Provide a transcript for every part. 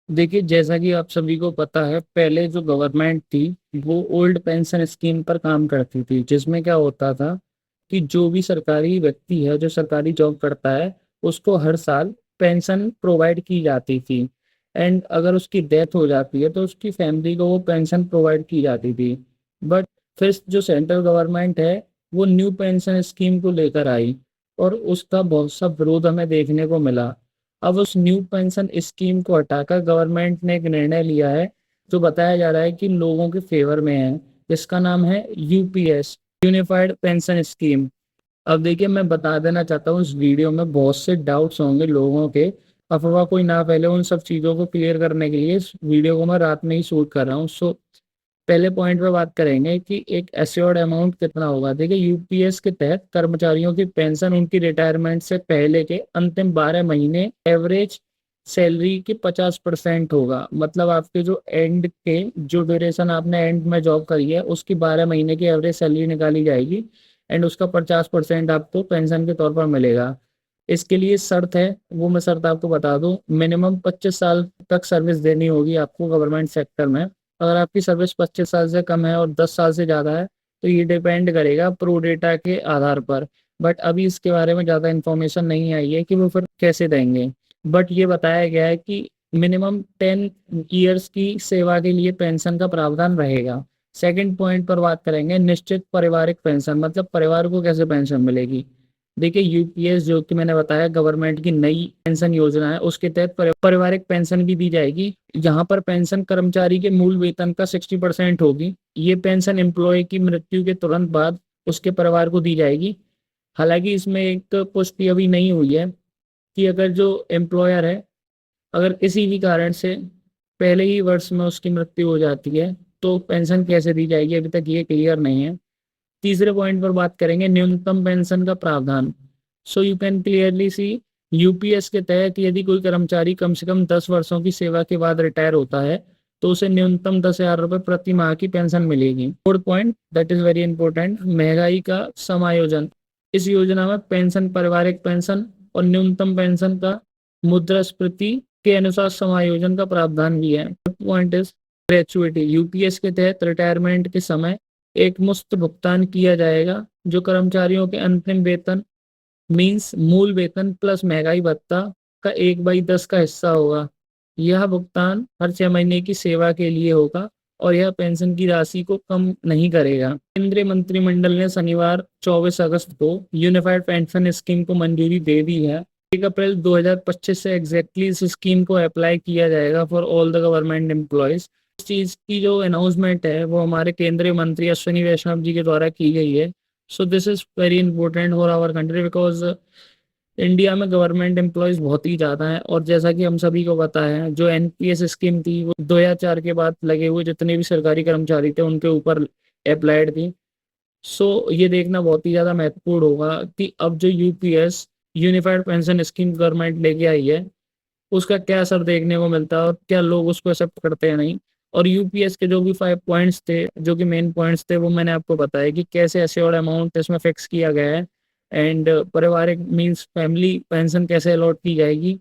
देखिए, जैसा कि आप सभी को पता है, पहले जो गवर्नमेंट थी वो ओल्ड पेंशन स्कीम पर काम करती थी, जिसमें क्या होता था कि जो भी सरकारी व्यक्ति है जो सरकारी जॉब करता है उसको हर साल पेंशन प्रोवाइड की जाती थी। एंड अगर उसकी डेथ हो जाती है तो उसकी फैमिली को वो पेंशन प्रोवाइड की जाती थी। बट फिर जो सेंट्रल गवर्नमेंट है वो न्यू पेंशन स्कीम को लेकर आई और उसका बहुत सा विरोध हमें देखने को मिला। अब उस न्यू पेंशन स्कीम को हटाकर गवर्नमेंट ने एक निर्णय लिया है जो बताया जा रहा है कि लोगों के फेवर में है, जिसका नाम है यूपीएस, यूनिफाइड पेंशन स्कीम। अब देखिए, मैं बता देना चाहता हूँ, इस वीडियो में बहुत से डाउट्स होंगे लोगों के। अफवाह कोई ना फैले, उन सब चीज़ों को क्लियर करने के लिए इस वीडियो को मैं रात में ही शूट कर रहा हूँ। सो पहले पॉइंट पे बात करेंगे कि एक एश्योर्ड अमाउंट कितना होगा। देखिए, यूपीएस के तहत कर्मचारियों की पेंशन उनकी रिटायरमेंट से पहले के अंतिम 12 महीने एवरेज सैलरी के 50% होगा। मतलब आपके जो एंड के जो ड्यूरेशन आपने एंड में जॉब करी है उसकी 12 महीने की एवरेज सैलरी निकाली जाएगी एंड उसका 50% आपको पेंशन के तौर पर मिलेगा। इसके लिए शर्त है, वो मैं शर्त आपको बता दूं। मिनिमम 25 साल तक सर्विस देनी होगी आपको गवर्नमेंट सेक्टर में। अगर आपकी सर्विस 25 साल से कम है और 10 साल से ज़्यादा है तो ये डिपेंड करेगा प्रो डेटा के आधार पर। बट अभी इसके बारे में ज़्यादा इन्फॉर्मेशन नहीं आई है कि वो फिर कैसे देंगे। बट ये बताया गया है कि मिनिमम 10 ईयर्स की सेवा के लिए पेंशन का प्रावधान रहेगा। सेकंड पॉइंट पर बात करेंगे, निश्चित पारिवारिक पेंशन, मतलब परिवार को कैसे पेंशन मिलेगी। देखिए, यूपीएस जो कि मैंने बताया गवर्नमेंट की नई पेंशन योजना है, उसके तहत पारिवारिक पेंशन भी दी जाएगी। यहाँ पर पेंशन कर्मचारी के मूल वेतन का 60% होगी। ये पेंशन एम्प्लॉय की मृत्यु के तुरंत बाद उसके परिवार को दी जाएगी। हालांकि इसमें एक पुष्टि अभी नहीं हुई है कि अगर जो एम्प्लॉयर है, अगर किसी भी कारण से पहले ही वर्ष में उसकी मृत्यु हो जाती है तो पेंशन कैसे दी जाएगी, अभी तक ये क्लियर नहीं है। तीसरे पॉइंट पर बात करेंगे, न्यूनतम पेंशन का प्रावधान। So you can clearly see, UPS के तहत यदि कोई कर्मचारी कम से कम 10 वर्षों की सेवा के बाद रिटायर होता है तो उसे न्यूनतम 10,000 रुपये प्रति माह की पेंशन मिलेगी। Fourth point, that is very important, महंगाई का समायोजन। इस योजना में पेंशन, पारिवारिक पेंशन और न्यूनतम पेंशन का मुद्रास्फीति के अनुसार समायोजन का प्रावधान भी है। Point is gratuity. यूपीएस के तहत रिटायरमेंट के समय एक मुश्त भुगतान किया जाएगा जो कर्मचारियों के अंतिम वेतन, मीन्स मूल वेतन प्लस महंगाई भत्ता का 1/10 का हिस्सा होगा। यह भुगतान हर 6 महीने की सेवा के लिए होगा और यह पेंशन की राशि को कम नहीं करेगा। केंद्रीय मंत्रिमंडल ने शनिवार 24 अगस्त को यूनिफाइड पेंशन स्कीम को मंजूरी दे दी है। 1 अप्रैल 2025 से एग्जैक्टली इस स्कीम को अप्लाई किया जाएगा for all the government employees. इस चीज़ की जो अनाउंसमेंट है वो हमारे केंद्रीय मंत्री अश्विनी वैष्णव जी के द्वारा की गई है। So this is very important for our country because India में गवर्नमेंट एम्प्लॉयज बहुत ही ज़्यादा हैं। और जैसा कि हम सभी को पता है, जो एनपीएस स्कीम थी वो 2004 के बाद लगे हुए जितने भी सरकारी कर्मचारी थे उनके ऊपर अप्लाइड थी। सो ये देखना बहुत ही ज़्यादा महत्वपूर्ण होगा कि अब जो UPS, unified pension scheme government लेके आई है, उसका क्या असर देखने को मिलता है और क्या लोग उसको एक्सेप्ट करते हैं नहीं। और यूपीएस के जो भी 5 पॉइंट्स थे, जो कि मेन पॉइंट्स थे, वो मैंने आपको बताया कि कैसे एश्योर्ड अमाउंट इसमें फिक्स किया गया है एंड पारिवारिक मीन्स फैमिली पेंशन कैसे अलॉट की जाएगी,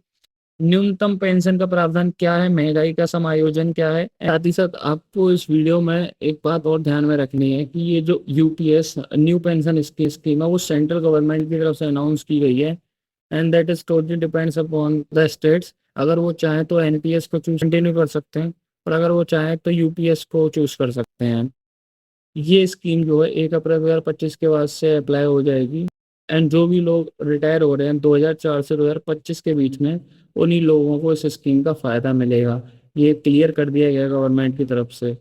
न्यूनतम पेंशन का प्रावधान क्या है, महंगाई का समायोजन क्या है। साथ ही साथ आपको इस वीडियो में एक बात और ध्यान में रखनी है कि ये जो यूपीएस न्यू पेंशन स्कीम है वो सेंट्रल गवर्नमेंट की तरफ से अनाउंस की गई है and that is totally depends upon the states. अगर वो चाहें तो एनपीएस को चूज कंटिन्यू कर सकते हैं और अगर वो चाहें तो यूपीएस को चूज कर सकते हैं। ये स्कीम जो है 1 अप्रैल 2025 के बाद से अप्लाई हो जाएगी एंड जो भी लोग रिटायर हो रहे हैं 2004 से 2025 के बीच में, उन्हीं लोगों को इस स्कीम का फ़ायदा मिलेगा। ये क्लियर कर दिया गया गवर्नमेंट की तरफ से।